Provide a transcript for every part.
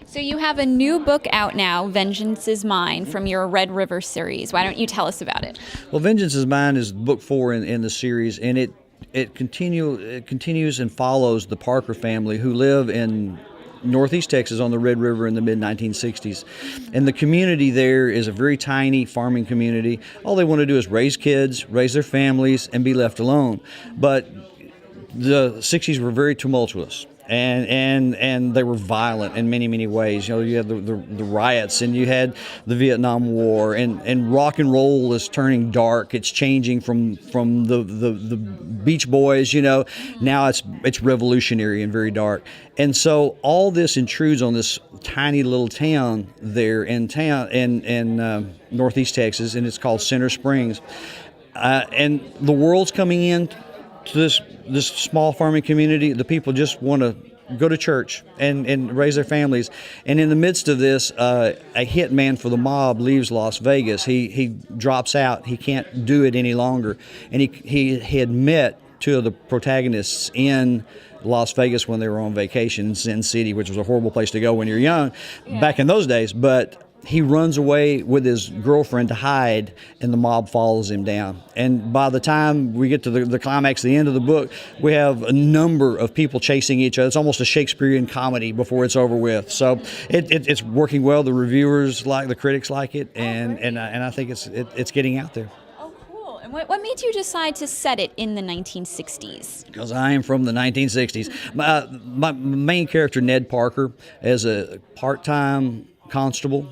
So you have a new book out now, Vengeance is Mine, from your Red River series. Why don't you tell us about it? Well, Vengeance is Mine is book 4 in the series, and it continues and follows the Parker family who live in Northeast Texas on the Red River in the mid-1960s. And the community there is a very tiny farming community. All they want to do is raise kids, raise their families, and be left alone. But the 60s were very tumultuous. And they were violent in many ways. You know, you had the riots, and you had the Vietnam War, and rock and roll is turning dark. It's changing from the Beach Boys. You know, now it's revolutionary and very dark. And so all this intrudes on this tiny little town there in Northeast Texas, and it's called Center Springs. And the world's coming in to this small farming community. The people just want to go to church and raise their families. And in the midst of this, a hitman for the mob leaves Las Vegas. He drops out. He can't do it any longer. And he had met two of the protagonists in Las Vegas when they were on vacation in Sin City, which was a horrible place to go when you're young back in those days. But he runs away with his girlfriend to hide, and the mob follows him down. And by the time we get to the climax, the end of the book, we have a number of people chasing each other. It's almost a Shakespearean comedy before it's over with. So it's working well. The reviewers like, the critics like it, and I think it's getting out there. Oh, cool. And what made you decide to set it in the 1960s? Because I am from the 1960s. My main character, Ned Parker, is a part-time constable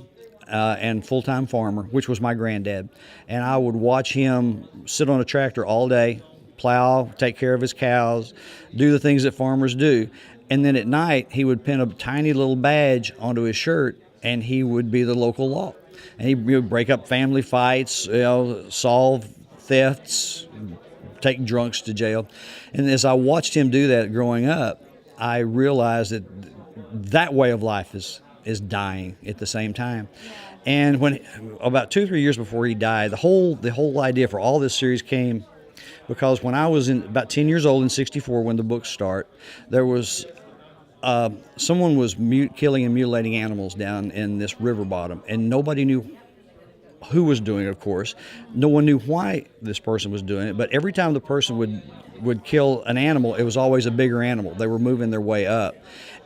and full-time farmer, which was my granddad. And I would watch him sit on a tractor all day, plow, take care of his cows, do the things that farmers do. And then at night, he would pin a tiny little badge onto his shirt, and he would be the local law. And he would break up family fights, solve thefts, take drunks to jail. And as I watched him do that growing up, I realized that way of life is dying at the same time. And when about 2-3 years before he died, the whole idea for all this series came because when I was about 10 years old in '64 when the books start, there was someone was killing and mutilating animals down in this river bottom, and nobody knew who was doing it, of course. No one knew why this person was doing it, but every time the person would kill an animal, it was always a bigger animal. They were moving their way up.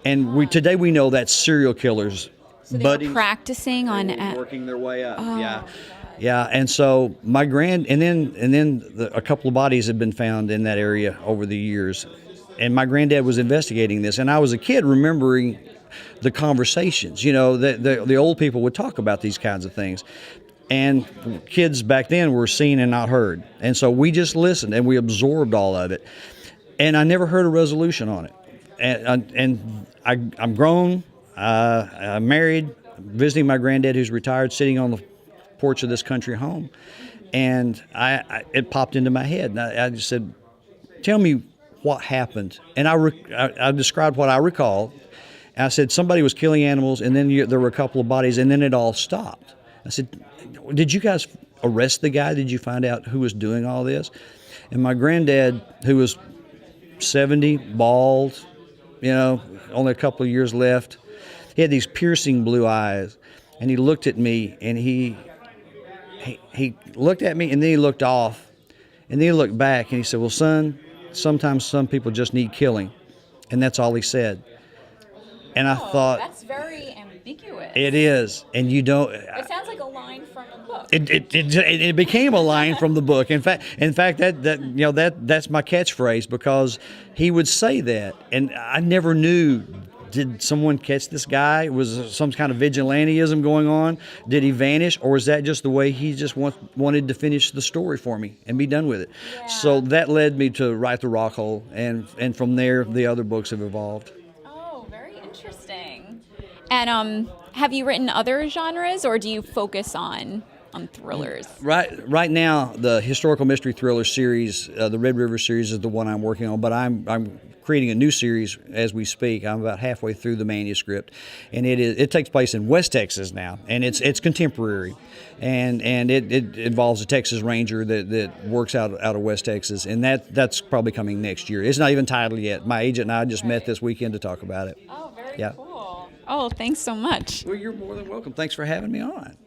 And today we know that's serial killers. So they were practicing on working their way up. Oh. Yeah. And so and then a couple of bodies had been found in that area over the years. And my granddad was investigating this, and I was a kid remembering the conversations. You know, the old people would talk about these kinds of things. And kids back then were seen and not heard. And so we just listened and we absorbed all of it. And I never heard a resolution on it. And I'm grown, I'm married, visiting my granddad who's retired, sitting on the porch of this country home. And it popped into my head. And I just said, tell me what happened. And I described what I recall. And I said, somebody was killing animals, and then there were a couple of bodies, and then it all stopped. I said, did you guys arrest the guy? Did you find out who was doing all this? And my granddad, who was 70, bald, only a couple of years left, he had these piercing blue eyes, and he looked at me, and he looked at me, and then he looked off, and then he looked back, and he said, well, son, sometimes some people just need killing. And that's all he said. And I thought, that's very ambiguous. It is, and you don't. It sounds like a line from a book. It became a line from the book. In fact, that's my catchphrase, because he would say that, and I never knew. Did someone catch this guy? Was some kind of vigilanteism going on? Did he vanish, or is that just the way he just wanted to finish the story for me and be done with it? Yeah. So that led me to write The Rock Hole, and from there the other books have evolved. Interesting. And have you written other genres, or do you focus on thrillers? Right now, the historical mystery thriller series, the Red River series, is the one I'm working on. But I'm creating a new series as we speak. I'm about halfway through the manuscript, and it takes place in West Texas now, and it's contemporary, and it involves a Texas Ranger that works out of West Texas, and that's probably coming next year. It's not even titled yet. My agent and I just met this weekend to talk about it. Oh, very cool. Oh, thanks so much. Well, you're more than welcome. Thanks for having me on.